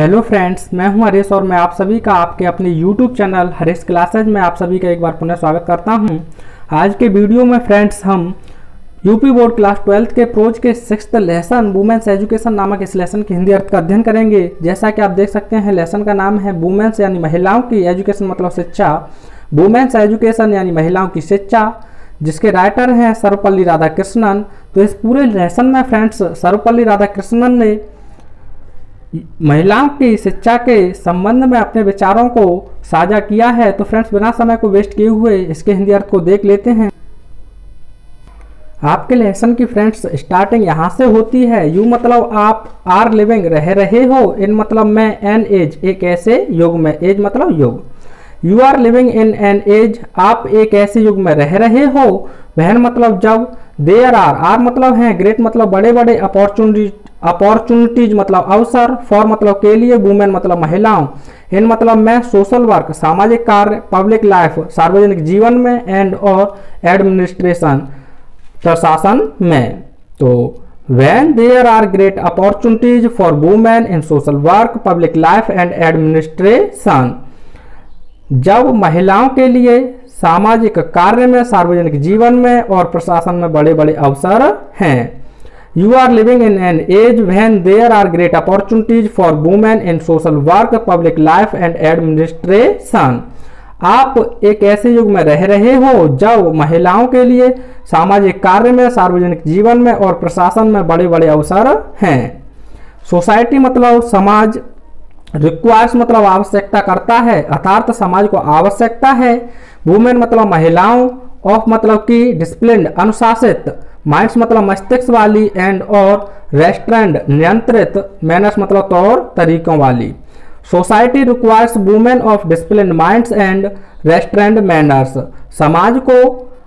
Hello friends, मैं हूं हरीश और मैं आप सभी का आपके अपने यूट्यूब चैनल हरीश क्लासेज में आप सभी का एक बार पुनः स्वागत करता हूं। आज के वीडियो में फ्रेंड्स हम यूपी बोर्ड क्लास 12 के प्रोज के 6th लेसन वुमेन्स एजुकेशन नामक इस लेसन की हिंदी अर्थ का अध्ययन करेंगे। जैसा कि आप देख सकते हैं लेसन का नाम है वुमेन्स यानी महिलाओं की, एजुकेशन मतलब शिक्षा, वुमेन्स एजुकेशन यानी महिलाओं की शिक्षा, जिसके राइटर हैं सर्वपल्ली राधाकृष्णन। तो इस पूरे लेसन में फ्रेंड्स सर्वपल्ली राधाकृष्णन ने महिलाओं की शिक्षा के संबंध में अपने विचारों को साझा किया है। तो फ्रेंड्स बिना समय को वेस्ट किए हुए इसके हिंदी अर्थ को देख लेते हैं। आपके लेसन की फ्रेंड्स स्टार्टिंग यहाँ से होती है। यू मतलब आप, आर लिविंग रह रहे हो, इन मतलब मैं, एन एज एक ऐसे युग में, एज मतलब युग। You are living in an age आप एक ऐसे युग में रह रहे हो। वहन मतलब जब। देयर आर मतलब हैं, ग्रेट मतलब बड़े बड़े, अपॉर्चुनिटीज मतलब अवसर, फॉर मतलब के लिए, वुमेन मतलब महिलाओं, इन मतलब मैं, सोशल वर्क सामाजिक कार्य, पब्लिक लाइफ सार्वजनिक जीवन में, एंड और एडमिनिस्ट्रेशन प्रशासन में। तो when there are great opportunities for women in social work, public life and administration, जब महिलाओं के लिए सामाजिक कार्य में, सार्वजनिक जीवन में और प्रशासन में बड़े बड़े अवसर हैं। You are living in an age when there are great opportunities for women in social work, public life and administration. आप एक ऐसे युग में रह रहे हो जब महिलाओं के लिए सामाजिक कार्य में, सार्वजनिक जीवन में और प्रशासन में बड़े बड़े अवसर हैं। सोसाइटी मतलब समाज, रिक्वायर्स मतलब आवश्यकता करता है, अर्थात समाज को आवश्यकता है। वुमेन मतलब महिलाओं, ऑफ मतलब की, डिसिप्लिन अनुशासित, माइंड्स मतलब मस्तिष्क वाली, एंड और रेस्ट्रेंड नियंत्रित, मैनर्स मतलब तौर तरीकों वाली। Society requires women of discipline minds and restrained manners, समाज को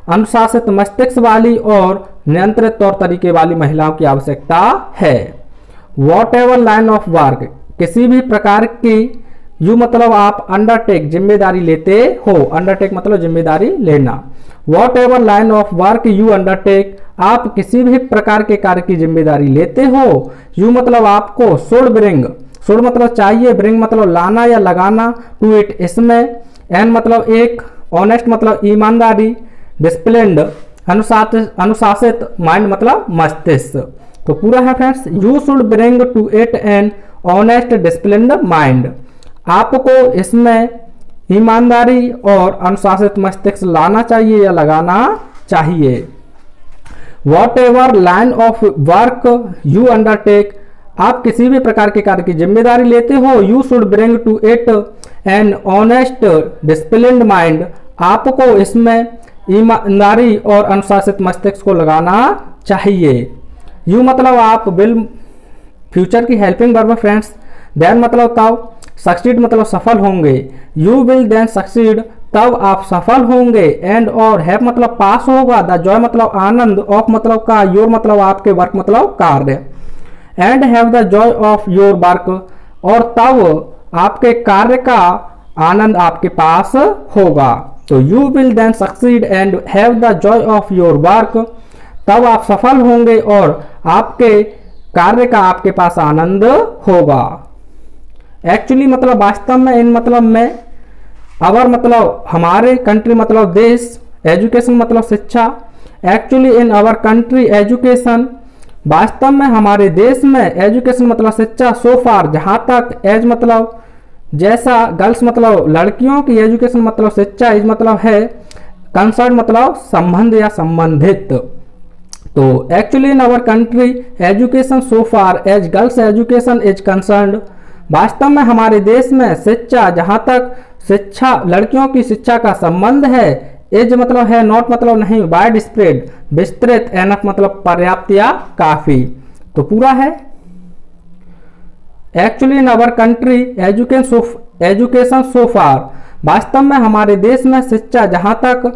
अनुशासित मस्तिष्क वाली और नियंत्रित तौर तरीके वाली महिलाओं की आवश्यकता है। What ever line of work किसी भी प्रकार की, यू मतलब आप, अंडरटेक जिम्मेदारी लेते हो, अंडरटेक मतलब जिम्मेदारी लेना। What ever line of work you undertake आप किसी भी प्रकार के कार्य की जिम्मेदारी लेते हो। यू मतलब आपको, शुड ब्रिंग, शुड मतलब चाहिए, ब्रिंग मतलब लाना या लगाना, टू इट इसमें, एन मतलब एक, ऑनेस्ट मतलब ईमानदारी, डिसिप्लिन्ड अनुशासित, माइंड मतलब मस्तिष्क। तो पूरा है friends, you should bring to it an honest disciplined mind, आपको इसमें ईमानदारी और अनुशासित मस्तिष्क लाना चाहिए या लगाना चाहिए। What ever line of work you undertake आप किसी भी प्रकार के कार्य की जिम्मेदारी लेते हो। You should bring to it an honest disciplined mind आपको इसमें ईमानदारी और अनुशासित मस्तिष्क को लगाना चाहिए। यू मतलब आप, विल फ्यूचर की हेल्पिंग वर्ब फ्रेंड्स, देन मतलब तब, सक्सीड मतलब सफल होंगे, यू विल देन सक्सीड तब आप सफल होंगे, एंड और हैव मतलब पास होगा, द जॉय मतलब आनंद, ऑफ मतलब का, योर मतलब आपके, वर्क मतलब कार्य, and have the joy of your work और तब आपके कार्य का आनंद आपके पास होगा। तो you will then succeed and have the joy of your work तब आप सफल होंगे और आपके कार्य का आपके पास आनंद होगा। एक्चुअली मतलब वास्तव में, इन मतलब में, अवर मतलब हमारे, कंट्री मतलब देश, एजुकेशन मतलब शिक्षा। Actually in our country education वास्तव में हमारे देश में, एजुकेशन मतलब शिक्षा, सो फार जहाँ तक, एज मतलब जैसा, गर्ल्स मतलब लड़कियों की, एजुकेशन मतलब शिक्षा, इज मतलब है, कंसर्न मतलब संबंध या संबंधित। तो actually in our country education so far as girls education is concerned वास्तव में हमारे देश में शिक्षा जहाँ तक शिक्षा, लड़कियों की शिक्षा का संबंध है, एज मतलब है, नॉट मतलब नहीं, वाइड स्प्रेड विस्तृत, एनफ मतलब पर्याप्त या काफी। तो पूरा है, actually in our country education so far वास्तव में हमारे देश में शिक्षा जहाँ तक,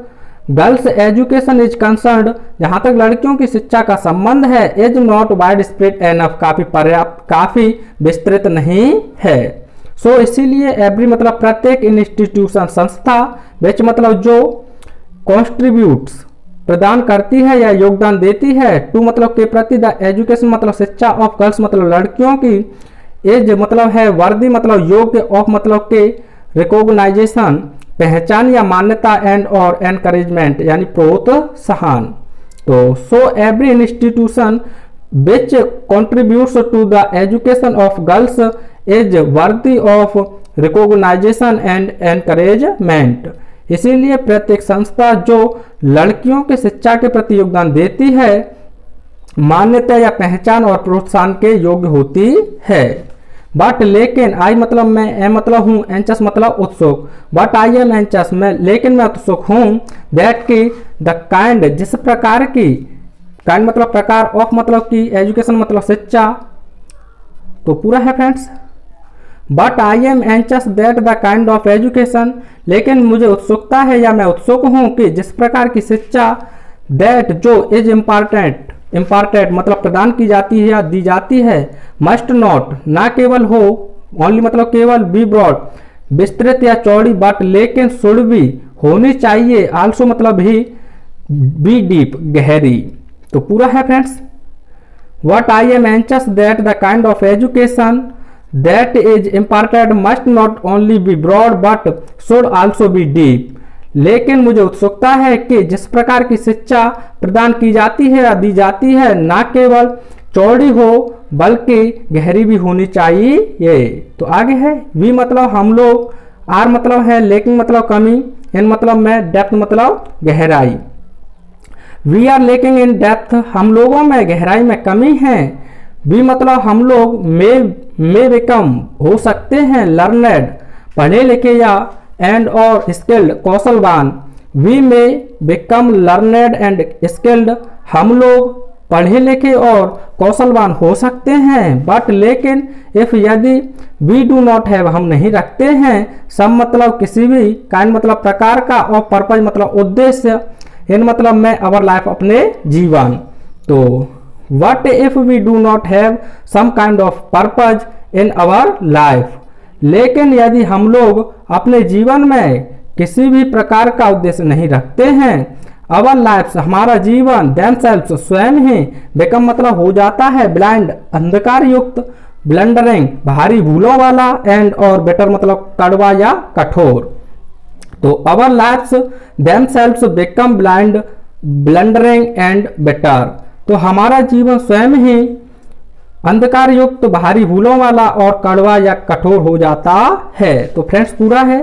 गर्ल्स एजुकेशन इज कंसर्न्ड जहाँ तक लड़कियों की शिक्षा का संबंध है, is not wide spread enough काफी पर्याप्त, काफी विस्तृत नहीं है। सो इसीलिए एवरी मतलब प्रत्येक, इंस्टीट्यूशन संस्था, विच मतलब जो, कॉन्ट्रीब्यूट्स प्रदान करती है या योगदान देती है, टू मतलब के प्रति, द एजुकेशन मतलब शिक्षा ऑफ गर्ल्स मतलब लड़कियों की, एज मतलब है वर्दी मतलब योग्य, ऑफ मतलब के रिकॉग्नाइजेशन पहचान या मान्यता, एंड और एनकरेजमेंट यानी प्रोत्साहन। तो so every institution which contributes to the education of girls is worthy of recognisation and encouragement. इसीलिए प्रत्येक संस्था जो लड़कियों के शिक्षा के प्रति योगदान देती है मान्यता या पहचान और प्रोत्साहन के योग्य होती है। बट लेकिन आई मतलब मैं, ए मतलब हूँ, एंचस मतलब उत्सुक। बट आई एम एंचस लेकिन मैं उत्सुक हूँ। दैट की द काइंड जिस प्रकार की, काइंड मतलब प्रकार, ऑफ मतलब की, एजुकेशन मतलब शिक्षा, तो पूरा है friends. But I am anxious that the kind of education, लेकिन मुझे उत्सुकता है या मैं उत्सुक हूँ कि जिस प्रकार की शिक्षा, दैट जो इज इम्पॉर्टेंट मतलब प्रदान की जाती है या दी जाती है, मस्ट नॉट ना केवल हो, ओनली मतलब केवल, बी ब्रॉड विस्तृत या चौड़ी, बट लेकिन शुड भी होनी चाहिए, आल्सो मतलब भी, बी डीप गहरी। तो पूरा है friends. What I am anxious that the kind of education that is important must not only be broad but should also be deep. लेकिन मुझे उत्सुकता है कि जिस प्रकार की शिक्षा प्रदान की जाती है या दी जाती है ना केवल चौड़ी हो बल्कि गहरी भी होनी चाहिए। तो आगे है वी मतलब हम लोग, आर मतलब है लेकिन मतलब कमी, एन मतलब मैं, डेप्थ मतलब गहराई। We are lacking in depth, हम लोगों में गहराई में कमी है। बी मतलब हम लोग मे बिकम हो सकते हैं, लर्नेड पढ़े लिखे या, एंड और स्किल्ड कौशलवान। वी में बिकम लर्नेड एंड स्किल्ड, हम लोग पढ़े लिखे और कौशलवान हो सकते हैं। बट लेकिन इफ यदि वी डू नॉट हैव हम नहीं रखते हैं, सम मतलब किसी भी, काइंड मतलब प्रकार का, और पर्पज मतलब उद्देश्य, इन मतलब मैं, अवर लाइफ अपने जीवन। तो what if we do not have some kind of purpose in our life, लेकिन यदि हम लोग अपने जीवन में किसी भी प्रकार का उद्देश्य नहीं रखते हैं, अवर लाइफ हमारा जीवन, देम सेल्फ स्वयं ही, बिकम मतलब हो जाता है, ब्लाइंड अंधकार युक्त, ब्लंडरिंग भारी भूलों वाला, एंड और बेटर मतलब कड़वा या कठोर। तो our life them self become blind blundering and better, तो हमारा जीवन स्वयं ही अंधकार युक्त, भारी भूलों वाला और कड़वा या कठोर हो जाता है। तो फ्रेंड्स पूरा है,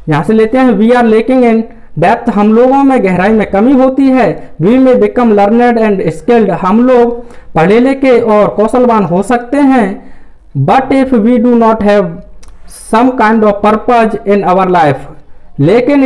यहां से लेते हैं। We are lacking in depth, हम लोगों में गहराई में कमी होती है। वी में बिकम लर्नेड एंड स्किल्ड, हम लोग पढ़े लिखे और कौशलवान हो सकते हैं। But if we do not have some kind of purpose in our life, लेकिन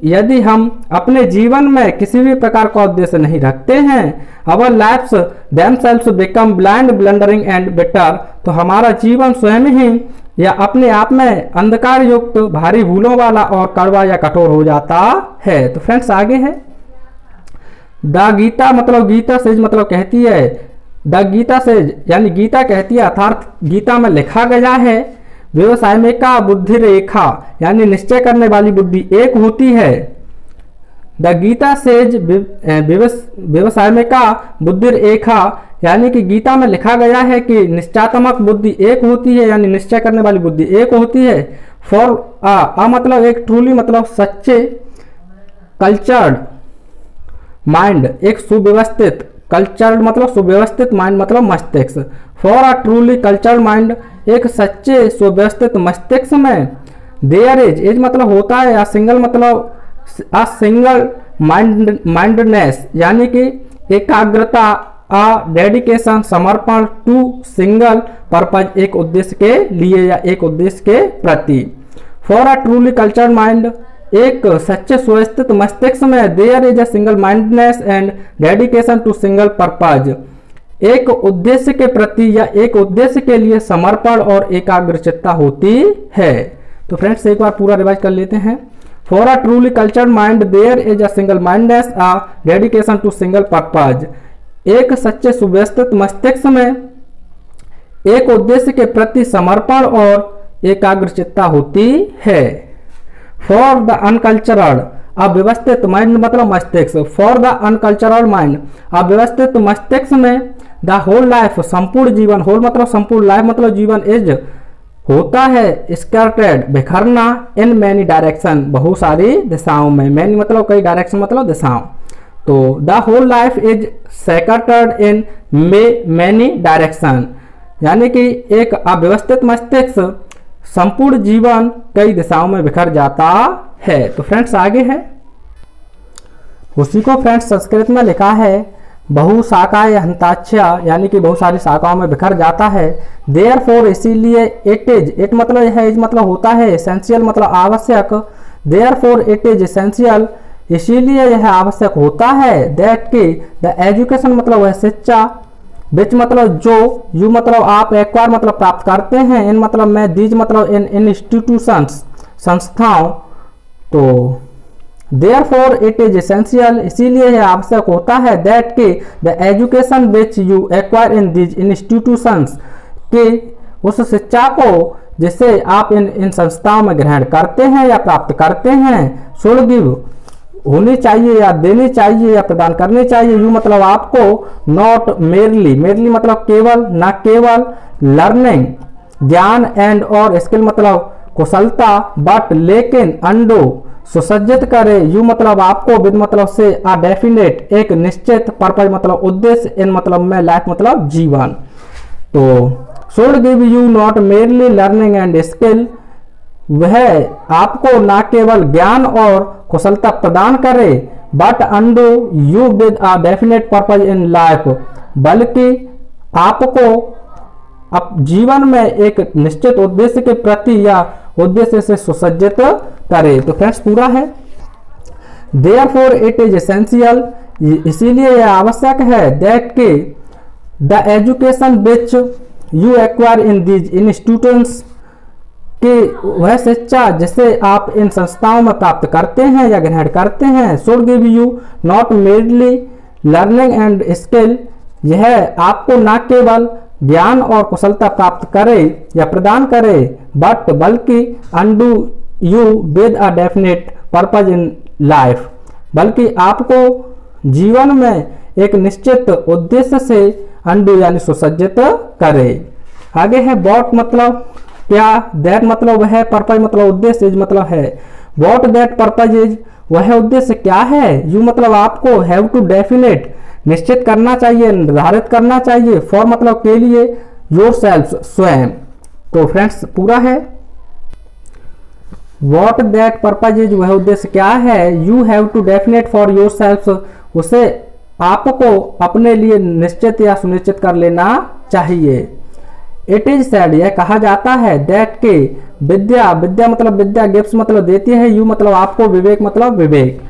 यदि हम अपने जीवन में किसी भी प्रकार का उद्देश्य नहीं रखते हैं, our lifes themselves become blind blundering and bitter, तो हमारा जीवन स्वयं ही या अपने आप में अंधकार युक्त, भारी भूलों वाला और कड़वा या कठोर हो जाता है। तो फ्रेंड्स आगे है द गीता मतलब गीता सेज मतलब कहती है, द गीता सेज यानी गीता कहती है, अर्थात गीता में लिखा गया है, व्यवसाय में का बुद्धि रेखा यानी निश्चय करने वाली बुद्धि एक होती है। द गीता सेज व्यवसाय में का बुद्धि रेखा यानी कि गीता में लिखा गया है कि निश्चयात्मक बुद्धि एक होती है, यानी निश्चय करने वाली बुद्धि एक होती है। फॉर आ मतलब एक ट्रूली मतलब सच्चे, कल्चर्ड माइंड एक सुव्यवस्थित, कल्चर्ड मतलब सुव्यवस्थित, माइंड मतलब मस्तिष्क। For a truly cultured mind एक सच्चे सुव्यवस्थित मस्तिष्क में देयर इज मतलब होता है, या सिंगल मतलब अ सिंगल माइंडनेस यानी कि एकाग्रता, आ डेडिकेशन समर्पण, टू सिंगल पर्पज एक उद्देश्य के लिए या एक उद्देश्य के प्रति। For a truly cultured mind एक सच्चे सुव्यवस्थित मस्तिष्क में there is a single mindness and dedication to single purpose एक उद्देश्य के प्रति या एक उद्देश्य के लिए समर्पण और एकाग्रचित्ता होती है। तो फ्रेंड्स एक बार पूरा रिवाइज कर लेते हैं। For a truly cultured mind there is a single mindness, a dedication to single purpose एक सच्चे सुव्यवस्थित मस्तिष्क में एक उद्देश्य के प्रति समर्पण और एकाग्रचित्ता होती है। फॉर द अनकल्चरल अव्यवस्थित माइंड मतलब मस्तिष्क, फॉर द अनकल्चरल माइंड अव्यवस्थित मस्तिष्क में द होल लाइफ संपूर्ण जीवन, होल मतलब संपूर्ण, लाइफ मतलब जीवन, इज होता है स्कैटर्ड बिखरना, इन मैनी डायरेक्शन बहुत सारी दिशाओं में, मैनी मतलब कई, डायरेक्शन मतलब दिशाओं। तो the whole life is scattered in many direction, यानी कि एक अव्यवस्थित मस्तिष्क संपूर्ण जीवन कई दिशाओं में बिखर जाता है। तो फ्रेंड्स आगे है, उसी को फ्रेंड्स संस्कृत में लिखा है बहुशाखाय हंताक्षा, यानी कि बहुत सारी शाखाओं में बिखर जाता है। देयरफॉर इसीलिए, इट इज, इट मतलब है, इज मतलब होता है, एसेंशियल मतलब आवश्यक, देयरफॉर इट इज एसेंशियल इसीलिए यह आवश्यक होता है, दैट की द एजुकेशन मतलब वह शिक्षा, विच मतलब जो, यू मतलब आप, एक्वायर मतलब प्राप्त करते हैं, इन मतलब मैं, दीज मतलब इन इंस्टीट्यूशंस संस्थाओं। तो देयरफॉर इट इज एसेंशियल इसीलिए यह आवश्यक होता है, दैट के the education which you acquire in these institutions, के उस शिक्षा को जिसे आप इन संस्थाओं में ग्रहण करते हैं या प्राप्त करते हैं, शुड गिव होनी चाहिए या देनी चाहिए या प्रदान करनी चाहिए, यू मतलब आपको, नॉट मेरली, मेरली मतलब केवल, न केवल, लर्निंग ज्ञान, एंड और स्किल मतलब कुशलता, बट लेकिन, अंडो सुसज्जित करे, यू मतलब आपको, विद मतलब से, आ डेफिनेट एक निश्चित, पर्पज मतलब उद्देश्य, इन मतलब में, लाइफ मतलब जीवन। तो should give you not merely learning and skill, वह आपको न केवल ज्ञान और कुशलता प्रदान करे, but undo you with a definite purpose in life, बल्कि आपको अब जीवन में एक निश्चित उद्देश्य के प्रति या उद्देश्य से सुसज्जित करे। तो फ्रेंड्स पूरा है, देयरफॉर इट इज एसेंशियल इसीलिए यह आवश्यक है, दैट के the education which you acquire in these institutions, कि वह शिक्षा जिसे आप इन संस्थाओं में प्राप्त करते हैं या ग्रहण करते हैं, should give you not merely learning and skill, यह आपको न केवल ज्ञान और कुशलता प्राप्त करे या प्रदान करे, बट बल्कि undo you with a definite purpose in life, बल्कि आपको जीवन में एक निश्चित उद्देश्य से अंडू यानी सुसज्जित करे। आगे है वॉट मतलब क्या, दैट मतलब वह, पर्पज मतलब उद्देश्य, इज मतलब है, वॉट दैट पर्पज इज वह उद्देश्य क्या है, यू मतलब आपको, हैव टू डेफिनेट निश्चित करना चाहिए, निर्धारित करना चाहिए, फॉर मतलब के लिए, योर सेल्फ स्वयं। तो फ्रेंड्स पूरा है, वॉट दैट पर्पज इज वह उद्देश्य क्या है, you have to define it for yourself उसे आपको अपने लिए निश्चित या सुनिश्चित कर लेना चाहिए। इट इज सेड यह कहा जाता है, दैट के विद्या, विद्या मतलब विद्या, गिफ्ट्स मतलब देती है, यू मतलब आपको, विवेक मतलब विवेक।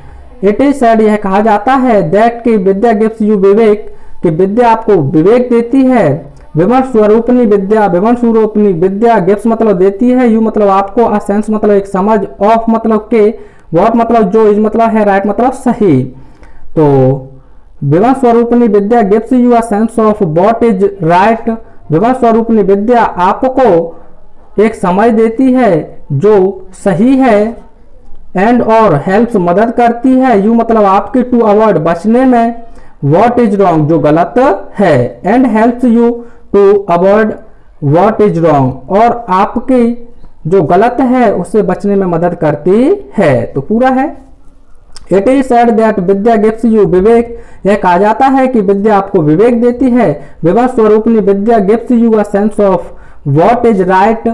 इट इज सेड यह कहा जाता है, दैट की विद्या गिफ्ट्स यू विवेक, कि विद्या आपको विवेक देती है, विमन स्वरूपनी विद्या, विमन स्वरूपनी विद्या गिफ्ट्स मतलब देती है, यू मतलब आपको, अ सेंस मतलब एक समझ, ऑफ मतलब के, व्हाट मतलब जो, इज मतलब है, राइट मतलब सही। तो विमन स्वरूपनी विद्या gifts you a sense of what is right, विमन स्वरूपनी विद्या आपको एक समझ देती है जो सही है, एंड और हेल्प्स मदद करती है, यू मतलब आपके, टू अवॉइड बचने में, व्हाट इज रॉन्ग जो गलत है, and helps you to avoid what is wrong और आपकी जो गलत है उससे बचने में मदद करती है। तो पूरा है, it is said that vidya gives you vivek, यह कहा जाता है कि विद्या आपको विवेक देती है, विमन स्वरूपनी vidya gives you a sense of what is right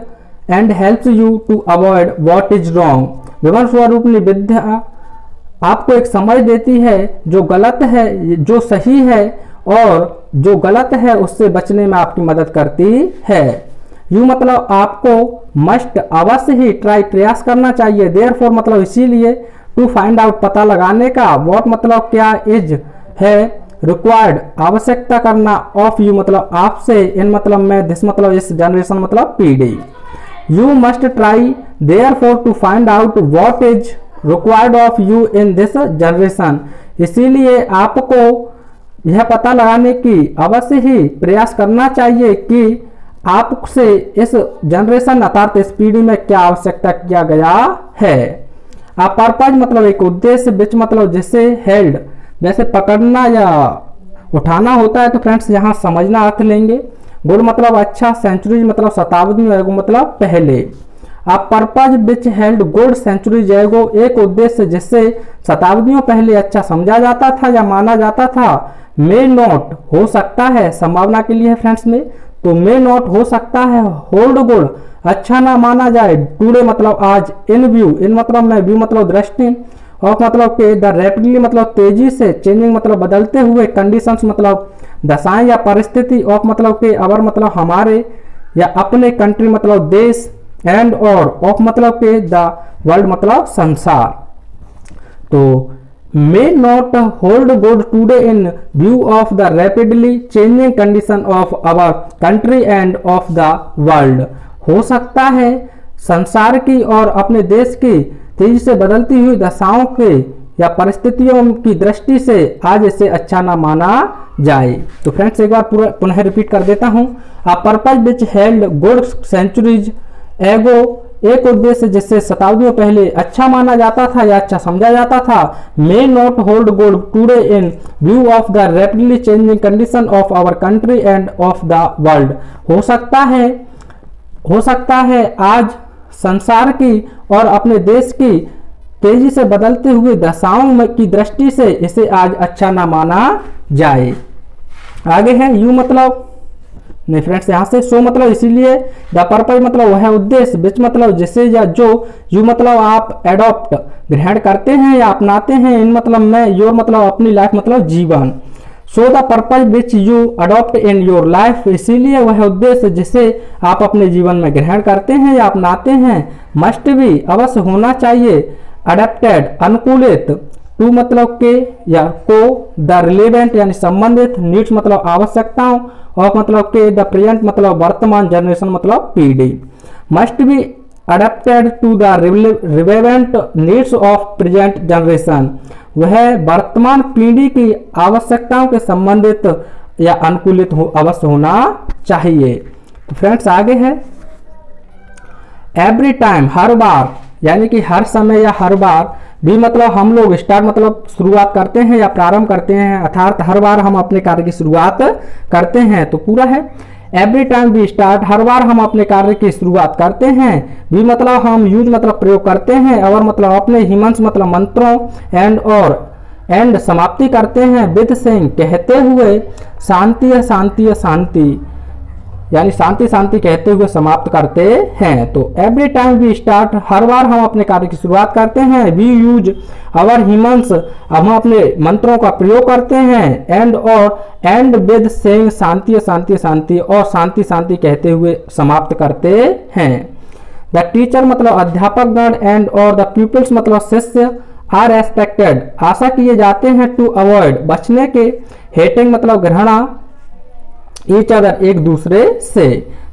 and helps you to avoid what is wrong, विमन स्वरूपनी विद्या आपको एक समझ देती है जो गलत है, जो सही है, और जो गलत है उससे बचने में आपकी मदद करती है। यू मतलब आपको, मस्ट अवश्य ही, ट्राई प्रयास करना चाहिए, देयरफॉर मतलब इसीलिए, टू फाइंड आउट पता लगाने का, व्हाट मतलब क्या, इज है, रिक्वायर्ड आवश्यकता करना, ऑफ यू मतलब आपसे, इन मतलब में, दिस मतलब इस, जनरेशन मतलब पीढ़ी। You must try therefore to find out what is required of you in this generation, इसीलिए आपको यह पता लगाने की अवश्य ही प्रयास करना चाहिए कि आपसे इस जनरेशन अर्थात इस पीढ़ी में क्या आवश्यकता किया गया है। आ पर्पज मतलब एक उद्देश्य, विच मतलब जिसे, हेल्ड जैसे पकड़ना या उठाना होता है तो फ्रेंड्स यहाँ समझना अर्थ लेंगे। गुड मतलब अच्छा, सेंचुरीज मतलब शताब्दियों एगो मतलब पहले। A purpose which held good centuries ago, एक उद्देश्य जिससे शताब्दियों पहले अच्छा समझा जाता था या माना जाता था। मे नॉट हो सकता है, संभावना के लिए है फ्रेंड्स में, तो मे नॉट हो सकता है होल्ड गुड अच्छा ना माना जाए। टुडे मतलब आज, इन व्यू इन मतलब में, व्यू मतलब दृष्टि, ऑफ मतलब के द रैपिडली मतलब तेजी से, चेंजिंग मतलब बदलते हुए, कंडीशंस मतलब दशाएं या परिस्थिति, ऑफ मतलब के अवर मतलब हमारे या अपने, कंट्री मतलब देश, एंड और ऑफ मतलब के द वर्ल्ड मतलब संसार। तो may not hold good today in view of the rapidly changing condition of our country and of the world. हो सकता है संसार की और अपने देश की तेजी से बदलती हुई दशाओं के या परिस्थितियों की दृष्टि से आज इसे अच्छा ना माना जाए। तो फ्रेंड्स एक बार पूरा पुनः रिपीट कर देता हूं। A purpose which held good centuries ago, एक उद्देश्य जिससे शताब्दियों पहले अच्छा माना जाता था या अच्छा समझा जाता था। May not hold good today in view of the rapidly changing condition of our country and of the world. हो सकता है आज संसार की और अपने देश की तेजी से बदलते हुए दशाओं की दृष्टि से इसे आज अच्छा ना माना जाए। आगे है यू मतलब नहीं फ्रेंड्स यहाँ से सो मतलब इसीलिए, द पर्पज मतलब वह उद्देश्य, विच मतलब जिसे या जो, यू मतलब आप एडॉप्ट ग्रहण करते हैं या अपनाते हैं, इन मतलब मैं, योर मतलब अपनी लाइफ मतलब जीवन। So the purpose which you adopt in your life, इसीलिए वह उद्देश्य जिसे आप अपने जीवन में ग्रहण करते हैं या अपनाते हैं, मस्ट बी अवश्य होना चाहिए, अडेप्टेड अनुकूलित, टू मतलब के या को, द रिलेवेंट यानी संबंधित, नीड्स मतलब आवश्यकताओं, ऑफ मतलब के द प्रेजेंट मतलब वर्तमान, जनरेशन मतलब पीढ़ी। Must be adapted to the relevant needs of present generation, वह वर्तमान पीढ़ी की आवश्यकताओं के संबंधित या अनुकूलित अवश्य होना चाहिए। तो फ्रेंड्स आगे है एवरी टाइम हर बार, यानी कि हर समय या हर बार। भी मतलब हम लोग स्टार्ट मतलब शुरुआत करते हैं या प्रारंभ करते हैं, अर्थात हर बार हम अपने कार्य की शुरुआत करते हैं। तो पूरा है एवरी टाइम वी स्टार्ट, हर बार हम अपने कार्य की शुरुआत करते हैं। भी मतलब हम यूज मतलब प्रयोग करते हैं, और मतलब अपने हिमंस मतलब मंत्रों, एंड और एंड समाप्ति करते हैं विद सेइंग कहते हुए, शांति या शांति या शांति, यानी शांति शांति कहते हुए समाप्त करते हैं। तो एवरी टाइम वी स्टार्ट, हर बार हम अपने कार्य की शुरुआत करते हैं। वी यूज अवर हिमंस, हम अपने मंत्रों का प्रयोग करते हैं। एंड और एंड विद सेइंग शांति शांति शांति, और शांति शांति कहते हुए समाप्त करते हैं। द टीचर मतलब अध्यापक गण, एंड और द पीपल्स मतलब शिष्य, आर एक्सपेक्टेड आशा किए जाते हैं, टू अवॉइड बचने के, हेटिंग मतलब घृणा, ईच अदर एक दूसरे से।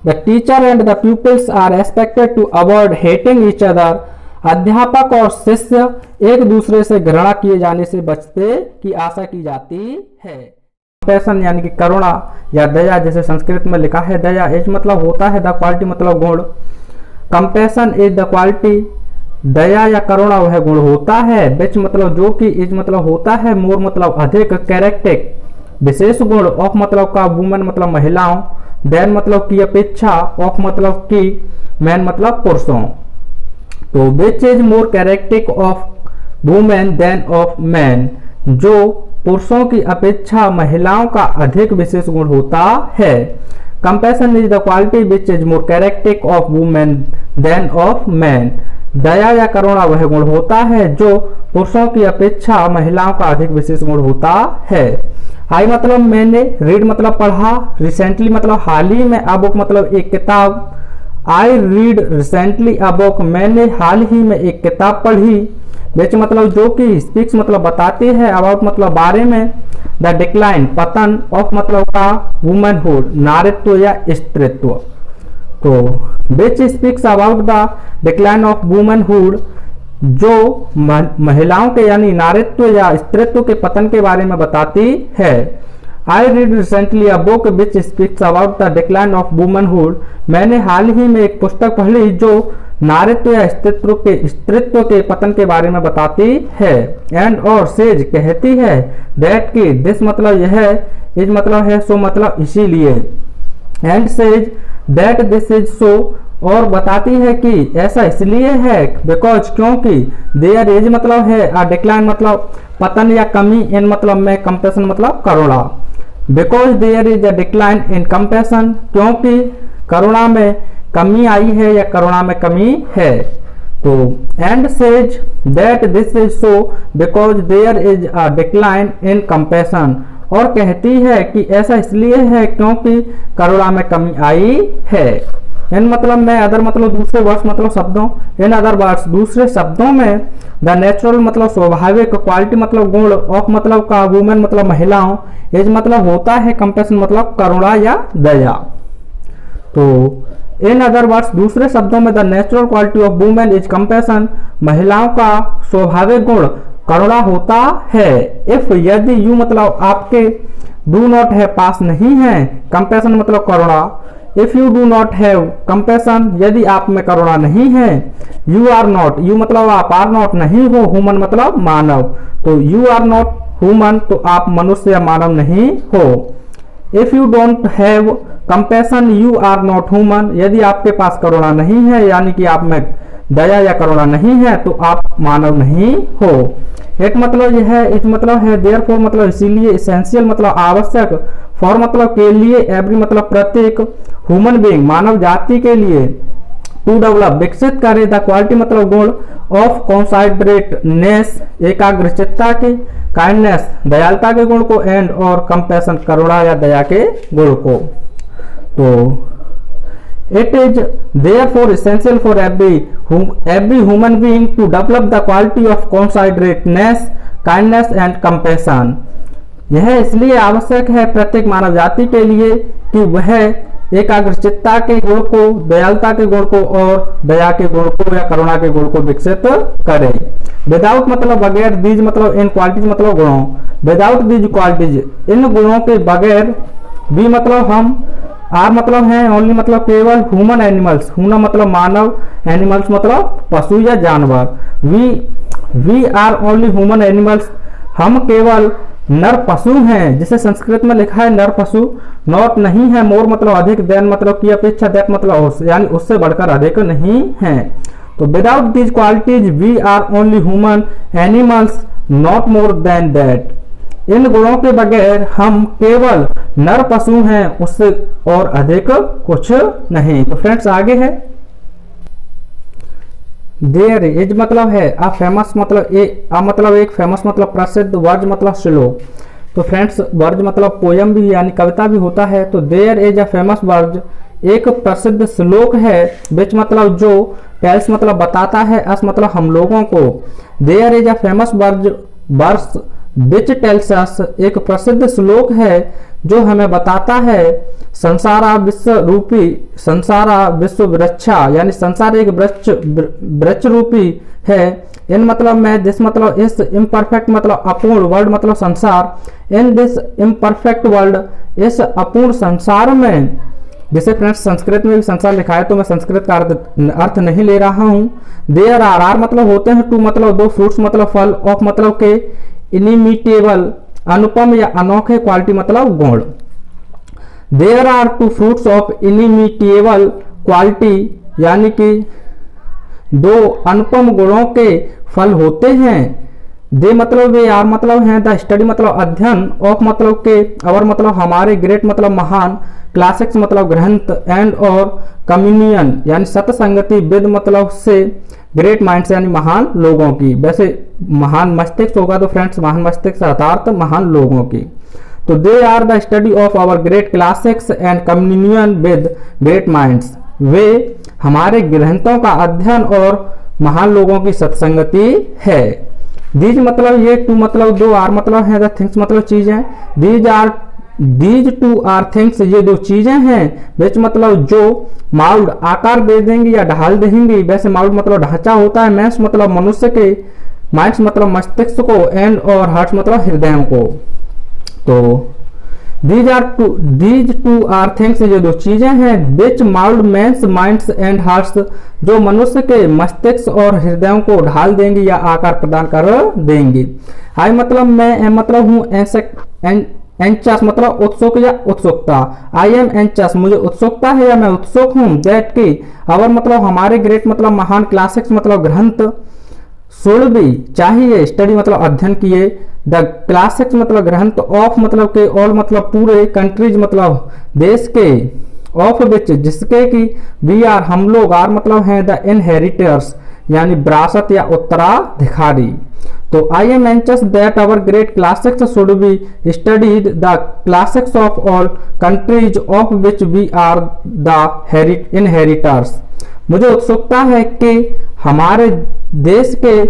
The teacher and the pupils are expected to avoid hating each other, अध्यापक और शिष्य एक दूसरे से घृणा किए जाने से बचते की आशा की जाती है। कंपैशन यानी कि करुणा या दया, जैसे संस्कृत में लिखा है दया इज मतलब होता है द क्वालिटी मतलब गुण, कंपैशन इज द क्वालिटी, दया या करुणा वह गुण होता है, विच मतलब जो कि, इज मतलब होता है, मोर मतलब अधिक, कैरेक्टर विशेष गुण, ऑफ मतलब का, वुमेन मतलब महिलाओं, देन मतलब की अपेक्षा, ऑफ मतलब की, मैन मतलब पुरुषों। तो which is more characteristic of women than of man, जो पुरुषों की अपेक्षा महिलाओं का अधिक विशेष गुण होता है। Compassion is the quality which is more characteristic of women than of man, दया या करुणा वह गुण होता है जो पुरुषों की अपेक्षा महिलाओं का अधिक विशेष गुण होता है। आई मतलब मैंने, रीड मतलब पढ़ा, रिसेंटली मतलब हाल ही में, अ बुक मतलब एक किताब, I read recently a book मैंने हाल ही में एक किताब पढ़ी, विच मतलब जो कि, स्पीक्स मतलब बताती है, अबाउट मतलब बारे में, द डिक्लाइन पतन, ऑफ मतलब का, वुमेनहुड नारीत्व या स्त्रीत्व। तो which speaks about the decline of womanhood, जो महिलाओं के यानी नारीत्व या स्त्रीत्व के पतन के बारे में बताती है। I read recently a book which speaks about the decline of womanhood, मैंने हाल ही में एक पुस्तक पढ़ी जो नारित्व या स्त्रीत्व के पतन के बारे में बताती है। एंड और सेज कहती है दैट की दिस मतलब यह, इज मतलब है, सो मतलब इसीलिए। And says that this is सो और बताती है कि ऐसा इसलिए है बिकॉज क्योंकि देयर इज मतलब है आ डिक्लाइन मतलब पतन या कमी, इन मतलब में कंपेशन मतलब करुणा। Because there is a decline in compassion क्योंकि करुणा में कमी आई है या करुणा में कमी है। तो and says that this is so because there is a decline in compassion और कहती है कि ऐसा इसलिए है क्योंकि करुणा में कमी आई है। इन मतलब में अदर मतलब दूसरे वर्ड्स मतलब शब्दों, इन अदर वर्ड्स दूसरे शब्दों में द नेचुरल मतलब स्वाभाविक, क्वालिटी मतलब गुण, ऑफ मतलब का, वुमेन मतलब महिलाओं, एज मतलब होता है, कंपेशन मतलब करुणा या दया। तो इन अदर वर्ड्स दूसरे शब्दों में the natural quality of women is compassion, महिलाओं का स्वाभाविक गुण करुणा होता है। इफ यदि यू मतलब आपके, डू नॉट है पास नहीं है, कंपेशन मतलब करुणा। If you do not have compassion यदि आप में करुणा नहीं है। यू आर नॉट, यू मतलब आप, आर नॉट नहीं हो, ह्यूमन मतलब मानव, तो यू आर नॉट ह्यूमन तो आप मनुष्य या मानव नहीं हो। If you don't have compassion you are not human यदि आपके पास करुणा नहीं है यानी कि आप में दया या करुणा नहीं है तो आप मानव नहीं हो। एक मतलब यह है, इस मतलब है, देयरफॉर मतलब इसीलिए, एसेंशियल मतलब आवश्यक, फॉर मतलब के लिए, एवरी मतलब प्रत्येक, ह्यूमन बीइंग मानव जाति के लिए, टू डेवलप विकसित करे, द क्वालिटी मतलब गुण, ऑफ कॉन्साइडरेटनेस एकाग्रचित्ता के, काइंडनेस दयालुता के गुण को, एंड और कंपैशन करुणा या दया के गुण को। तो it is therefore essential for every human being to develop the quality of considerateness, kindness and compassion। यह इसलिए आवश्यक है प्रत्येक मानव जाति के लिए कि वह एकाग्रचित्ता के गुण को, दयालुता के गुण को और दया के गुण को या करुणा के गुण को विकसित करे। विदाउट मतलब बगैर, दीज मतलब इन क्वालिटीज मतलब गुणों, विदाउट दीज क्वालिटीज इन गुणों के बगैर, बी मतलब हम, आर मतलब है ओनली मतलब केवल, ह्यूमन एनिमल्स, ह्यूमन मतलब मानव, एनिमल्स मतलब पशु या जानवर, we are only human animals हम केवल नर पशु हैं, जिसे संस्कृत में लिखा है नर पशु, नॉट नहीं है, मोर मतलब अधिक, देन मतलब की अपेक्षा, दैट मतलब यानी उससे बढ़कर अधिक नहीं है। तो without these qualities we are only human animals not more than that. इन गुणों के बगैर हम केवल नर पशु हैं, उससे और अधिक कुछ नहीं। तो फ्रेंड्स आगे है, देयर इज मतलब है अ फेमस मतलब एक फेमस मतलब प्रसिद्ध, वर्ज मतलब श्लोक। तो फ्रेंड्स वर्ज मतलब पोयम भी यानी कविता भी होता है। तो there is a famous verse एक प्रसिद्ध श्लोक है, विच मतलब जो, टेल्स मतलब बताता है, अस मतलब हम लोगों को। There is a famous verse which tells us एक प्रसिद्ध श्लोक है जो हमें बताता है, संसारा विश्व वृक्षा यानी संसार एक वृक्ष रूपी है। इन मतलब में, दिस मतलब इस, इम्परफेक्ट मतलब अपूर्ण, वर्ल्ड मतलब संसार, इन दिस इम्परफेक्ट वर्ल्ड इस अपूर्ण संसार में, जिसे फ्रेंड्स संस्कृत में भी संसार लिखा है तो मैं संस्कृत का अर्थ नहीं ले रहा हूँ। देयर आर मतलब होते हैं, टू मतलब दो, फ्रूट्स मतलब फल, ऑफ मतलब के, इनिमिटेबल अनुपम या अनोखे, क्वालिटी मतलब गुण। There are two fruits of inimitable quality यानी कि दो अनुपम गुणों के फल होते हैं। दे मतलब वे, आर मतलब हैं, द स्टडी मतलब अध्ययन, ऑफ मतलब के, और मतलब हमारे, ग्रेट मतलब महान, क्लासिक्स मतलब ग्रंथ, एंड और कम्युनियन यानी सत्संगति, विद मतलब से, ग्रेट माइंड्स यानी महान लोगों की। वैसे महान मस्तिष्क होगा तो फ्रेंड्स महान मस्तिष्क अर्थात महान लोगों की। तो they are the study of our great classics and communion with great minds, वे हमारे ग्रंथों का अध्ययन और महान लोगों की सत्संगति है। दीज मतलब ये, टू मतलब दो, आर मतलब है, द थिंग्स मतलब चीजें, दीज टू आर थिंग्स ये दो चीजें हैं, विच मतलब जो, माउल्ड आकार दे देंगी या ढाल देंगी, वैसे माउल्ड मतलब ढांचा होता है, मैंस मतलब मनुष्य के, माइंड्स मतलब मस्तिष्क को, एंड और हार्ट्स मतलब हृदयों को। तो दीज टू आर थिंग्स, ये दो चीजें हैं, which mould men's minds and hearts, जो मनुष्य के मस्तिष्क और हृदयों को ढाल देंगी या आकार प्रदान कर देंगी। आई मतलब मैं, एम मतलब हूँ, एंचस मतलब उत्सुक या उत्सुकता। आई एम एंचस, मुझे उत्सुकता है या मैं उत्सुक हूँ। दैट की अवर मतलब हमारे, ग्रेट मतलब महान, क्लासिक्स मतलब ग्रंथ, शुड बी चाहिए, स्टडी मतलब अध्ययन किए, द क्लासिक्स मतलब ग्रंथ, ऑफ मतलब के, ऑल मतलब पूरे, कंट्रीज मतलब देश के, ऑफ विच जिसके की, वी आर हम लोग, आर मतलब हैं द इनहेरिटर्स यानी विरासत या उत्तराधिकारी। तो I am anxious that our great classics should be studied, the classics of all countries of which we are the inheritors. मुझे उत्सुकता है कि हमारे देश के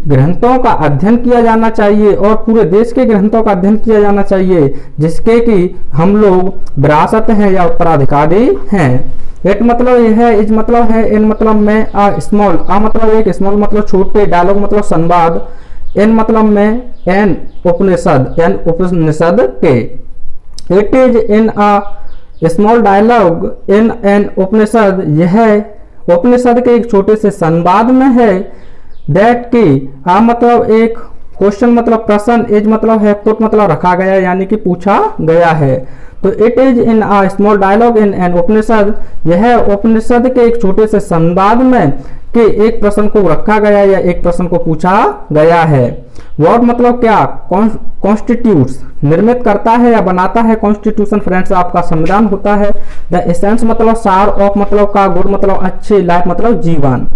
ग्रंथों का अध्ययन किया जाना चाहिए और पूरे देश के ग्रंथों का अध्ययन किया जाना चाहिए जिसके कि हम लोग विरासत हैं या उत्तराधिकारी हैं। इट मतलब यह है, इज मतलब है, इन मतलब मैं, आ स्मॉल, आ मतलब एक, स्मॉल मतलब छोटे, डायलॉग मतलब संवाद, इन मतलब मैं, एन उपनिषद, एन उपनिषद के। It is in a small dialogue in an Upanishad, यह उपनिषद के एक छोटे से संवाद में है। दैट की आ मतलब एक, क्वेश्चन मतलब प्रश्न, एज मतलब है, पुट मतलब रखा गया यानी कि पूछा गया है। तो it is in a small dialogue in an Upanishad, यह उपनिषद के एक छोटे से संवाद में कि एक प्रश्न को रखा गया या एक प्रश्न को पूछा गया है। व्हाट मतलब क्या, कॉन्स्टिट्यूट्स निर्मित करता है या बनाता है, कॉन्स्टिट्यूशन फ्रेंड्स आपका संविधान होता है। द एसेंस मतलब सार, ऑफ मतलब का, गुड मतलब अच्छे, लाइफ मतलब जीवन।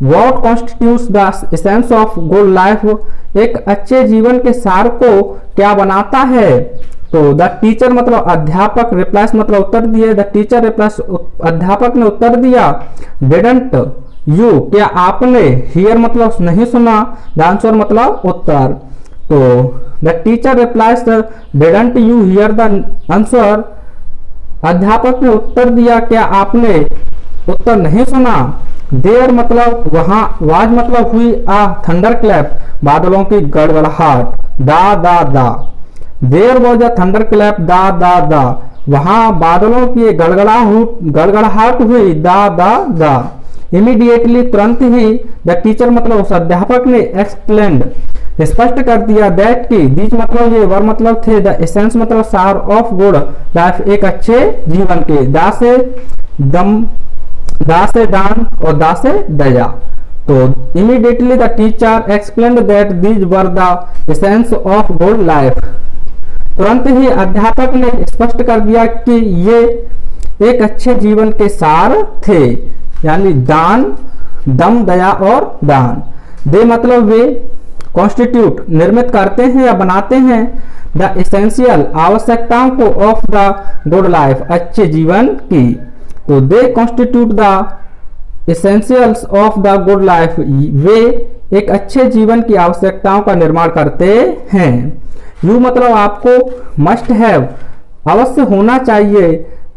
What constitutes the essence of good life, एक अच्छे जीवन के सार को क्या बनाता है। तो द टीचर मतलब अध्यापक, रिप्लाइज मतलब उत्तर दिए, द टीचर रिप्लाइज अध्यापक ने उत्तर दिया, डिडंट यू क्या आपने, हियर मतलब नहीं सुना, द आंसर मतलब उत्तर। तो the teacher replies didn't you here the answer, अध्यापक ने उत्तर दिया क्या आपने उत्तर नहीं सुना। देयर मतलब वहां, वाज मतलब हुई, आ थंडर क्लैप बादलों की गड़गड़ाहट, दा there was a thunder clap, दा वहां बादलों की गड़गड़ाहट हुई, दा इमीडिएटली तुरंत ही, द टीचर मतलब उस अध्यापक ने, एक्सप्लेन्ड स्पष्ट कर दिया, दैट की दीज मतलब ये, वर मतलब थे, द एसेंस मतलब सार, ऑफ गुड लाइफ एक अच्छे जीवन के, दा से दम, दा से दान और दा से दया। तो immediately the teacher explained that these were the essence of good life, तुरंत ही अध्यापक ने स्पष्ट कर दिया कि ये एक अच्छे जीवन के सार थे, यानी दान, दम, दया और दान। दे मतलब वे, कॉन्स्टिट्यूट निर्मित करते हैं या बनाते हैं, द एसेंशियल आवश्यकताओं को, ऑफ द गुड लाइफ अच्छे जीवन की। तो they constitute the essentials of the good life, वे एक अच्छे जीवन की आवश्यकताओं का निर्माण करते हैं। यू मतलब आपको, मस्ट हैव अवश्य होना चाहिए,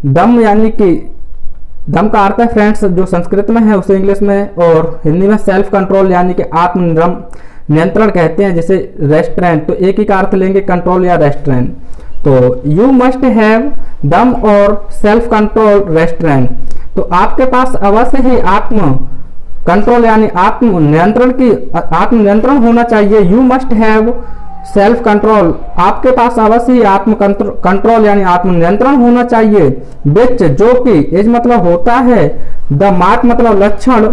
दम यानी कि दम का अर्थ है फ्रेंड्स जो संस्कृत में है उसे इंग्लिश में और हिंदी में सेल्फ कंट्रोल यानी कि आत्म नियंत्रण कहते हैं, जैसे रेस्ट्रेंट, तो एक ही का अर्थ लेंगे कंट्रोल या रेस्ट्रेंट। तो यू मस्ट हैव दम और सेल्फ कंट्रोल रेस्ट्रेंट, तो आपके पास अवश्य ही आत्म कंट्रोल यानी आत्म नियंत्रण होना चाहिए। You must have self control, आपके पास अवश्य ही आत्म कंट्रोल यानी आत्म नियंत्रण होना चाहिए। विच जो कि, इज मतलब होता है, द मार्क मतलब लक्षण,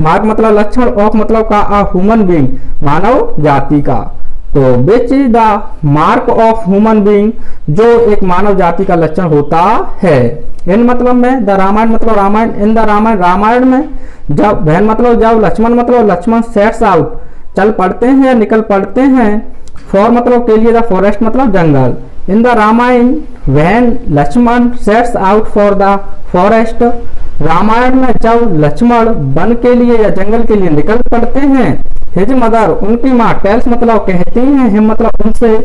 मार्क मतलब लक्षण, ऑफ मतलब का, आ ह्यूमन बीइंग मानव जाति का। तो which is the mark of human being, जो एक मानव जाति का लक्षण होता है। इन मतलब में, द रामायण मतलब रामायण, इन द रामायण रामायण में, जब बहन मतलब जब, लक्ष्मण मतलब लक्ष्मण सेट्स आउट चल पड़ते हैं या निकल पड़ते हैं, फॉर मतलब के लिए, द फॉरेस्ट मतलब जंगल। In the Ramayana when Lakshman sets out for the forest, Ramayana में जब लक्ष्मण वन के लिए या जंगल के लिए निकल पड़ते हैं, हिज मदर उनकी माँ, टेल्स मतलब कहती हैं, हिम मतलब उनसे,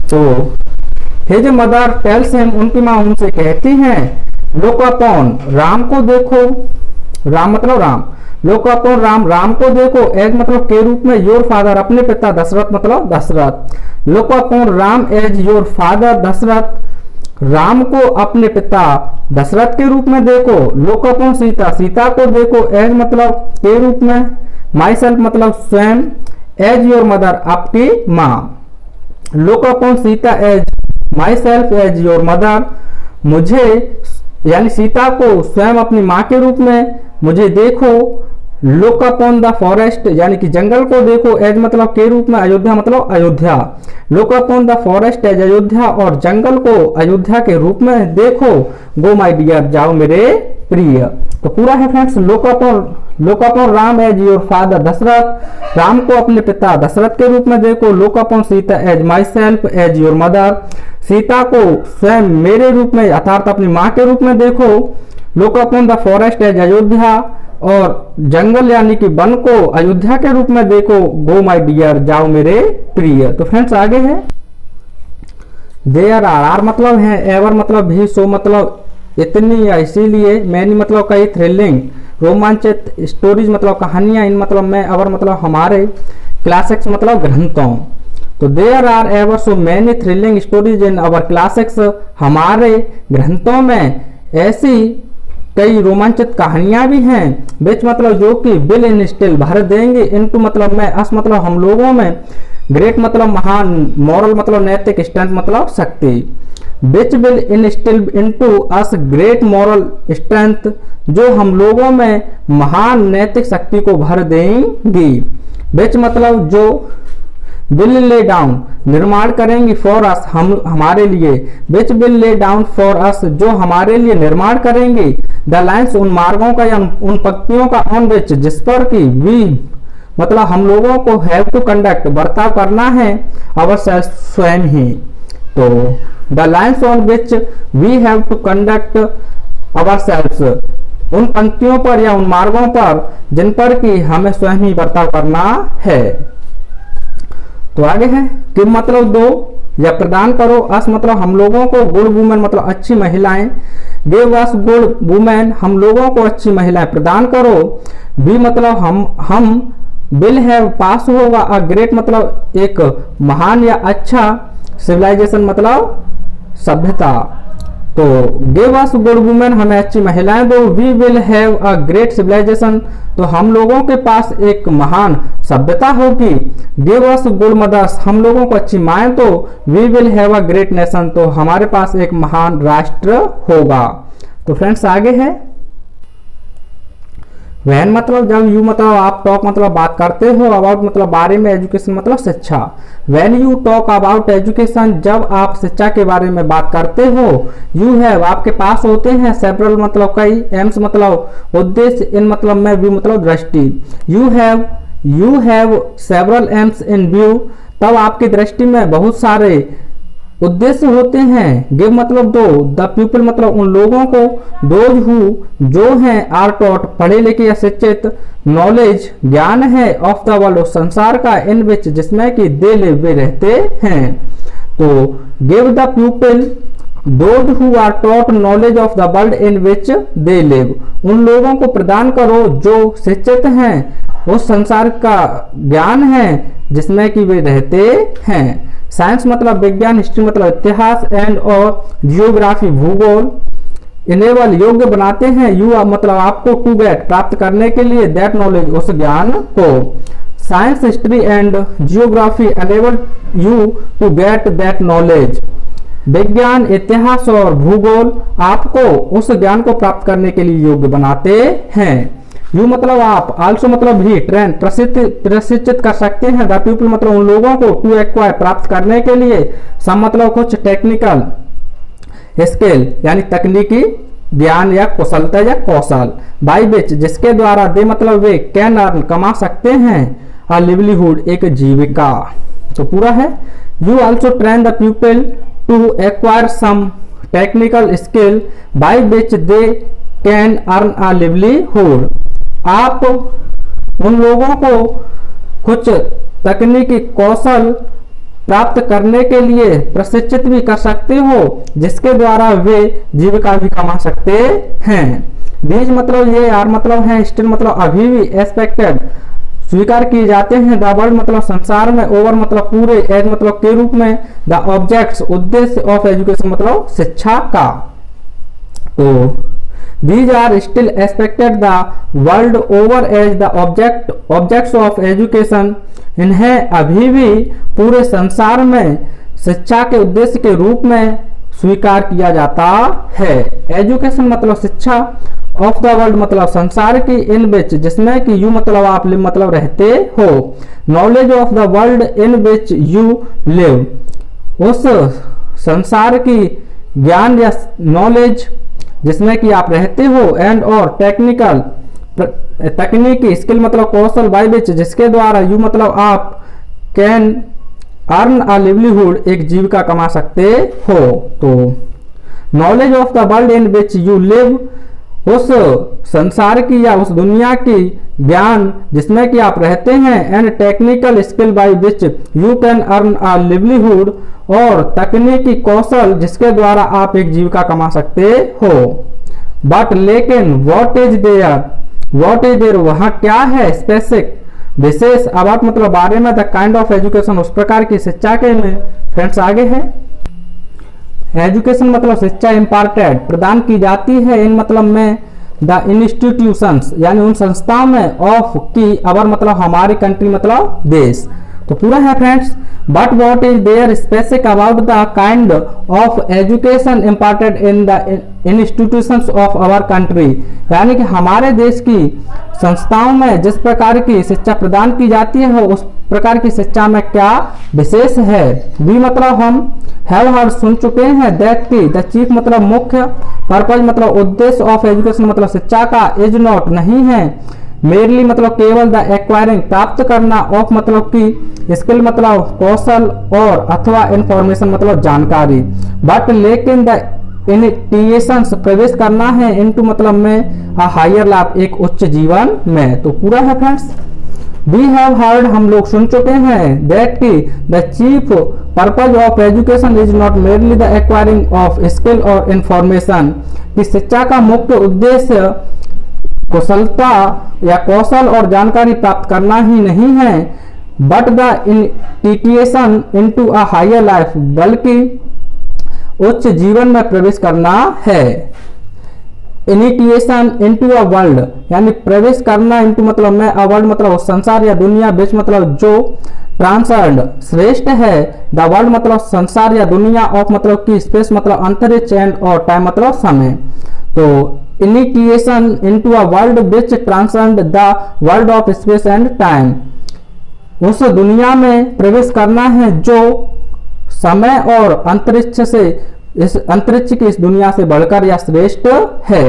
तो हिज मदर टेल्स हिम उनकी माँ उनसे कहती हैं, लुक अपॉन राम को देखो, राम मतलब राम, लोक अपॉन राम, राम को देखो एज मतलब के रूप में, योर फादर अपने पिता दशरथ मतलब Dasharath, look upon Ram as your father Dasharath, Ram को अपने पिता दशरथ के रूप में देखो, लोक अपॉन सीता, सीता को देखो एज मतलब के रूप में, माई सेल्फ मतलब स्वयं, एज योर मदर आपकी माँ, look upon Sita as myself as your mother, मुझे यानी सीता को स्वयं अपनी माँ के रूप में मुझे देखो, लुक अपॉन द फॉरेस्ट यानी कि जंगल को देखो एज मतलब के रूप में, अयोध्या मतलब Ayodhya, look upon the forest as Ayodhya, और जंगल को अयोध्या के रूप में देखो, गो माय डियर जाओ मेरे प्रिय। तो पूरा है friends, look upon Ram as your father Dasharath, Ram को अपने पिता दशरथ के रूप में देखो, look upon Sita as myself as your mother, Sita को स्वयं मेरे रूप में अर्थात अपनी माँ के रूप में देखो, look upon the forest as Ayodhya, और जंगल यानी कि वन को अयोध्या के रूप में देखो, गो माय डियर जाओ मेरे प्रिय। तो फ्रेंड्स आगे है देयर आर मतलब है, एवर मतलब भी, सो मतलब इतनी या इसीलिए, मैनी मतलब कई, थ्रिलिंग रोमांचित, स्टोरीज मतलब कहानियां, इन मतलब मैं, अवर मतलब हमारे, क्लासिक्स मतलब ग्रंथों। तो there are ever so many thrilling stories in our classics, हमारे ग्रंथों में ऐसी कई रोमांचित कहानियां भी हैं, विच मतलब जो कि विल इन स्टिल भर देंगे, इनटू मतलब मैं, अस मतलब हम लोगों में, ग्रेट मतलब महान, मॉरल मतलब नैतिक, स्ट्रेंथ मतलब शक्ति, which will in still into us great moral strength, जो हम लोगों में महान नैतिक शक्ति को भर देंगी, विच मतलब जो, विल ले डाउन निर्माण करेंगी, फॉर अस हमारे लिए, which will lay down for us जो हमारे लिए निर्माण करेंगी, द लाइन्स उन मार्गों का या उन पंक्तियों का, ऑन विच जिस पर कि वी मतलब हम लोगों को, हैव टू कंडक्ट बर्ताव करना है, अवर सेल्फ स्वयं ही। तो the lines on which we have to conduct ourselves, उन पंक्तियों पर या उन मार्गों पर जिन पर कि हमें स्वयं ही बर्ताव करना है। तो आगे है कि मतलब दो या प्रदान करो, अस मतलब हम लोगों को, गुड वुमेन मतलब अच्छी महिलाएं, गिव अस गुड वुमेन हम लोगों को अच्छी महिलाएं प्रदान करो, बी मतलब हम विल हैव पास होगा, अ ग्रेट मतलब एक महान या अच्छा, सिविलाइजेशन मतलब सभ्यता। तो गिव अस गुड वुमेन हमें अच्छी महिलाएं दो, we will have a great civilisation तो हम लोगों के पास एक महान सभ्यता होगी, गिव अस गुड मदर्स हम लोगों को अच्छी माएं तो we will have a great nation तो हमारे पास एक महान राष्ट्र होगा। तो फ्रेंड्स आगे है वैन मतलब जब यू मतलब आप टॉक मतलब बात करते हो, अबाउट मतलब बारे में, एजुकेशन मतलब शिक्षा। When you talk about education जब आप शिक्षा के बारे में बात करते हो, यू हैव आपके पास होते हैं, सेवरल मतलब कई, एम्स मतलब उद्देश्य, इन मतलब में, व्यू मतलब दृष्टि। You have several AIIMS in view तब आपकी दृष्टि में बहुत सारे उद्देश्य होते हैं। गिव मतलब दो, द पीपल मतलब उन लोगों को, दोज हु जो हैं, आर टॉट पढ़े लिखे या शिक्षित, नॉलेज ज्ञान है, ऑफ द वर्ल्ड संसार का, इन विच जिसमें कि दे लिव वे रहते हैं। तो give the people those who are taught knowledge of the world in which they live उन लोगों को प्रदान करो जो शिक्षित हैं, उस संसार का ज्ञान है जिसमें कि वे रहते हैं। साइंस मतलब विज्ञान, हिस्ट्री मतलब इतिहास, एंड और जियोग्राफी भूगोल, इनेबल योग्य बनाते हैं, यू मतलब आपको, टू गेट प्राप्त करने के लिए, दैट नॉलेज उस ज्ञान को। Science history and geography enable you to get that knowledge, विज्ञान इतिहास और भूगोल आपको उस ज्ञान को प्राप्त करने के लिए योग्य बनाते हैं। यू मतलब आप, आल्सो मतलब भी, ट्रेन प्रशिक्षित कर सकते हैं, द पीपल मतलब उन लोगों को, टू एक्वायर प्राप्त करने के लिए, सम मतलब कुछ, टेक्निकल स्किल यानी तकनीकी ज्ञान या कुशलता या कौशल, बाई विच जिसके द्वारा, दे मतलब वे, कैन अर्न कमा सकते हैं, अ लिवलीहुड एक जीविका। तो पूरा है you also train the people to acquire some technical skill by which they can earn a livelihood, आप उन लोगों को कुछ तकनीकी कौशल प्राप्त करने के लिए प्रशिक्षित भी कर सकते हो जिसके द्वारा वे जीविका भी कमा सकते हैं। दीज मतलब ये आर मतलब है स्टिल मतलब अभी भी एक्सपेक्टेड स्वीकार किए जाते हैं, द वर्ल्ड मतलब संसार में, ओवर मतलब पूरे, एज मतलब के रूप में, द ऑब्जेक्ट्स उद्देश्य ऑफ एजुकेशन मतलब शिक्षा का। तो these are still expected the world over as the objects of education, इन्हें अभी भी पूरे संसार में शिक्षा के उद्देश्य के रूप में स्वीकार किया जाता है। एजुकेशन मतलब शिक्षा, ऑफ द वर्ल्ड मतलब संसार की, इन विच जिसमें कि यू मतलब आप लिव मतलब रहते हो, knowledge of the world in which you live, उस संसार की ज्ञान या नॉलेज जिसमें कि आप रहते हो, एंड और टेक्निकल तकनीकी, स्किल मतलब कौशल, बाय विच जिसके द्वारा यू मतलब आप कैन अर्न अ लिवलीहुड एक जीविका कमा सकते हो। तो knowledge of the world in which you live, उस संसार की या उस दुनिया की ज्ञान जिसमें कि आप रहते हैं, and technical skill by which you can earn a livelihood, और तकनीकी कौशल जिसके द्वारा आप एक जीविका कमा सकते हो। बट लेकिन व्हाट इज देयर वहाँ क्या है, स्पेसिफिक विशेष, अबाउट मतलब बारे में, द काइंड ऑफ एजुकेशन उस प्रकार की शिक्षा के में। फ्रेंड्स आगे है एजुकेशन मतलब शिक्षा इम्पार्टेड प्रदान की जाती है, इन मतलब में, द इंस्टीट्यूशंस यानी उन संस्थाओं में, ऑफ की अवर मतलब हमारी कंट्री मतलब देश। तो पूरा है friends. But what is there specific about the kind of education imparted in the institutions of our country, यानी कि हमारे देश की संस्थाओं में जिस प्रकार की शिक्षा प्रदान की जाती है उस प्रकार की शिक्षा में क्या विशेष है। वी मतलब हम हैव हर्ड सुन चुके हैं, दैट की द चीफ मतलब मुख्य, पर्पज मतलब उद्देश्य, ऑफ एजुकेशन मतलब शिक्षा का, इज नॉट नहीं है, मेरली मतलब केवल, द एक्वायरिंग प्राप्त करना, ऑफ मतलब की, स्किल मतलब कौशल और अथवा इंफॉर्मेशन मतलब जानकारी, बट लेकिन द इनिशिएशंस प्रवेश करना है, इनटू मतलब में हायर लाइफ एक उच्च जीवन में। तो पूरा है फ्रेंड्स। वी हैव हर्ड हम लोग सुन चुके हैं, दैट की the chief purpose of education is not merely the acquiring of skill और इंफॉर्मेशन, कि शिक्षा का मुख्य उद्देश्य कुशलता या कौशल और जानकारी प्राप्त करना ही नहीं है, but the initiation into a higher life, बल्कि उच्च जीवन में प्रवेश करना है। इनिशिएशन इनटू अ वर्ल्ड यानी प्रवेश करना, इनटू मतलब में, अ वर्ल्ड मतलब संसार या दुनिया, बीच मतलब जो, ट्रांसेंड श्रेष्ठ है, द वर्ल्ड मतलब संसार या दुनिया, ऑफ मतलब की, स्पेस मतलब अंतरिक्ष, एंड और टाइम मतलब समय। तो initiation into a world which transcend the world of space and time, उस दुनिया में प्रवेश करना है जो समय और अंतरिक्ष से, इस अंतरिक्ष की इस दुनिया से बढ़कर या श्रेष्ठ है।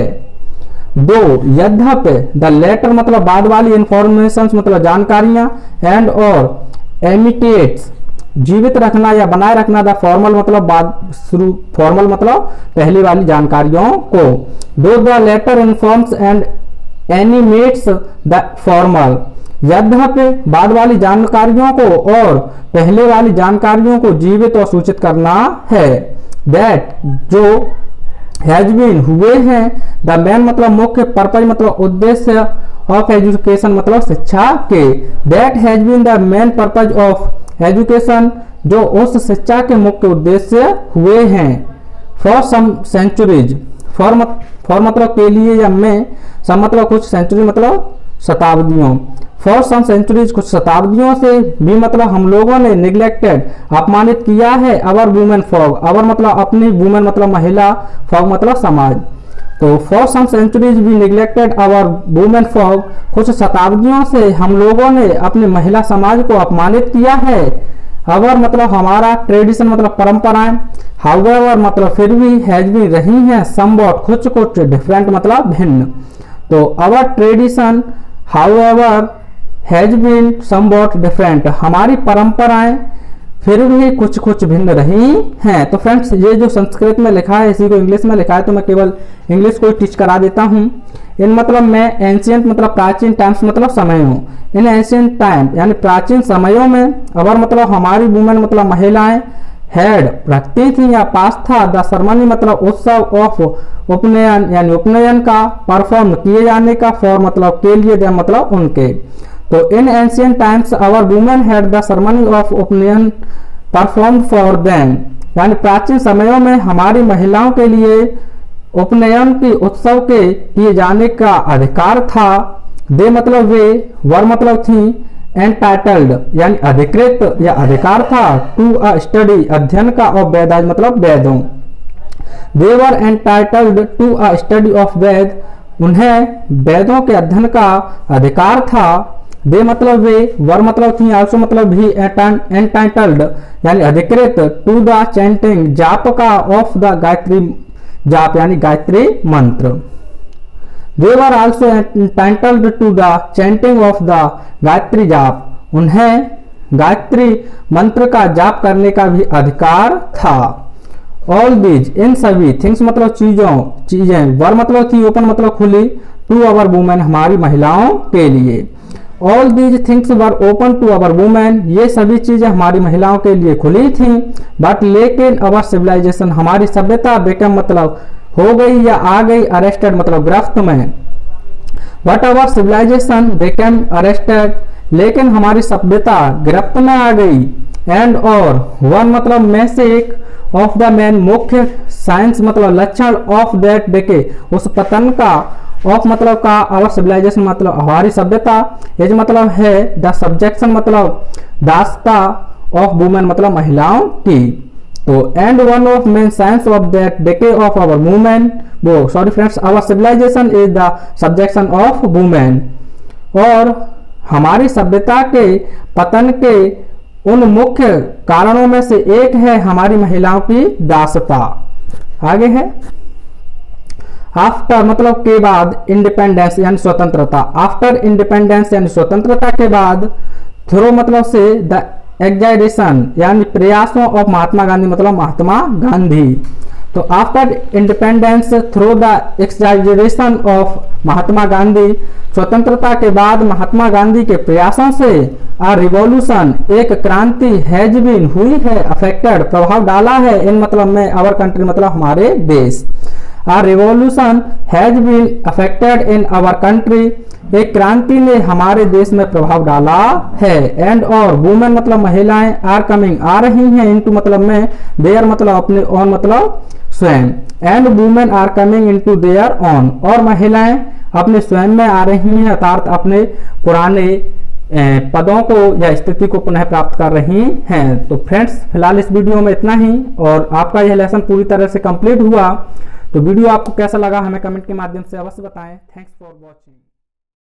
दो यद्यपि, द लेटर मतलब बाद वाली, इंफॉर्मेशन मतलब जानकारियां, एंड और एमिटेट्स जीवित रखना या बनाए रखना, द फॉर्मल मतलब बाद शुरू, फॉर्मल मतलब पहली वाली जानकारियों को। Though the latter informs and animates the formal, यद्यपि बाद वाली जानकारियों को और पहले वाली जानकारियों को जीवित और सूचित करना है। दैट जो हैज बीन हुए हैं, द मेन मतलब मुख्य, पर्पज मतलब उद्देश्य, ऑफ एजुकेशन मतलब शिक्षा के। That has been the main purpose of education, जो उस शिक्षा के मुख्य उद्देश्य हुए हैं। फॉर सम सेंचुरीज, फॉर मतलब के लिए या में, सम मतलब कुछ, सेंचुरी मतलब शताब्दियों, फॉर सम सेंचुरीज कुछ शताब्दियों से भी मतलब हम लोगों ने निग्लेक्टेड अपमानित किया है, अवर वुमेन फॉग, अवर मतलब अपनी, वुमेन मतलब महिला, फॉग मतलब समाज। तो फॉर सम सेंचुरीज भी निग्लेक्टेड अवर वुमेन फॉग, कुछ शताब्दियों से हम लोगों ने अपने महिला समाज को अपमानित किया है। अवर मतलब हमारा, ट्रेडिशन मतलब परंपराएं, हाउएवर मतलब फिर भी, हैज भी रही हैं, समवॉट कुछ कुछ, डिफरेंट मतलब भिन्न। तो our tradition however has been somewhat different, हमारी परंपराएं फिर भी कुछ कुछ भिन्न रही हैं। तो फ्रेंड्स ये जो संस्कृत में लिखा है इसी को इंग्लिश में लिखा है, तो मैं केवल इंग्लिश को टीच करा देता हूँ। इन मतलब में एंशियंट मतलब प्राचीन, टाइम्स मतलब समयों, इन एंशियंट टाइम यानी प्राचीन समयों में, अवर मतलब हमारी, वुमेन मतलब महिलाएं, हैड रखती थी या पास था द सेरेमनी मतलब उत्सव ऑफ उपनयन यानी उपनयन का, परफॉर्म किए जाने का, फॉर मतलब के लिए, दे मतलब उनके। तो in ancient times our women had the ceremony of upanayana perform for them, यानी प्राचीन समयों में हमारी महिलाओं के लिए उपनयन की उत्सव के किए जाने का अधिकार था। दे मतलब वे, वर मतलब थी, एंटाइटल्ड यानी अधिकृत या अधिकार था, टू अ स्टडी अध्ययन का, और वेदाज मतलब वेदों। They were entitled to a study of Veda, उन्हें वेदों के अध्ययन का अधिकार था। दे मतलब वे, वर मतलब थी, आल्सो मतलब भी, एंटाइटल्ड यानी अधिकृत, टू द चैंटिंग जाप का, ऑफ द गायत्री जाप यानी गायत्री मंत्र। They were also entitled to the chanting of the Gayatri जाप, उन्हें गायत्री मंत्र का जाप करने का भी अधिकार था। All these इन सभी, थिंग्स मतलब चीजें, वर मतलब थी, ओपन मतलब खुली, टू अवर वुमेन हमारी महिलाओं के लिए। All these things were open to our women, ये सभी चीजें हमारी महिलाओं के लिए खुली थी। बट लेकिन our civilization हमारी सभ्यता became मतलब हो गई या आ गई, अरेस्टेड मतलब गिरफ्त में। But our civilisation became arrested, लेकिन हमारी सभ्यता गिरफ्त में आ गई। एंड और वन मतलब में से एक, ऑफ द मेन मुख्य, साइंस मतलब लक्षण, ऑफ दैट डेके उस पतन का, ऑफ मतलब का, आवर सिविलाइजेशन मतलब हमारी सभ्यता, एज मतलब है, द सब्जेक्शन मतलब दासता, ऑफ वुमेन मतलब महिलाओं की। तो and one of main signs of that decay of our women, वो sorry friends, our civilization is the subjection of women, और हमारी सभ्यता के पतन के उन मुख्य कारणों में से एक है हमारी महिलाओं की दासता। आगे है आफ्टर मतलब के बाद, इंडिपेंडेंस यानी स्वतंत्रता, आफ्टर इंडिपेंडेंस यानी स्वतंत्रता के बाद, थ्रू मतलब से, द एग्जाइरेशन यानी प्रयासों ऑफ महात्मा गांधी मतलब महात्मा गांधी। तो after independence through the exhortation of Mahatma Gandhi, स्वतंत्रता के बाद महात्मा गांधी के प्रयासों से, आ रिवॉल्यूशन एक क्रांति, हैज बीन हुई है, अफेक्टेड प्रभाव डाला है, इन मतलब में, आवर कंट्री मतलब हमारे देश। A revolution has been affected in our country, एक क्रांति ने हमारे देश में प्रभाव डाला है। एंड और वुमेन मतलब महिलाएं, आर कमिंग आ रही हैं, इनटू मतलब में, देयर मतलब अपने, ऑन मतलब स्वयं, and women are coming into their own, और महिलाएं अपने स्वयं में आ रही हैं, अर्थात अपने पुराने पदों को या स्थिति को पुनः प्राप्त कर रही हैं। तो फ्रेंड्स फिलहाल इस वीडियो में इतना ही, और आपका यह लेसन पूरी तरह से कंप्लीट हुआ। तो वीडियो आपको कैसा लगा हमें कमेंट के माध्यम से अवश्य बताएं। Thanks for watching.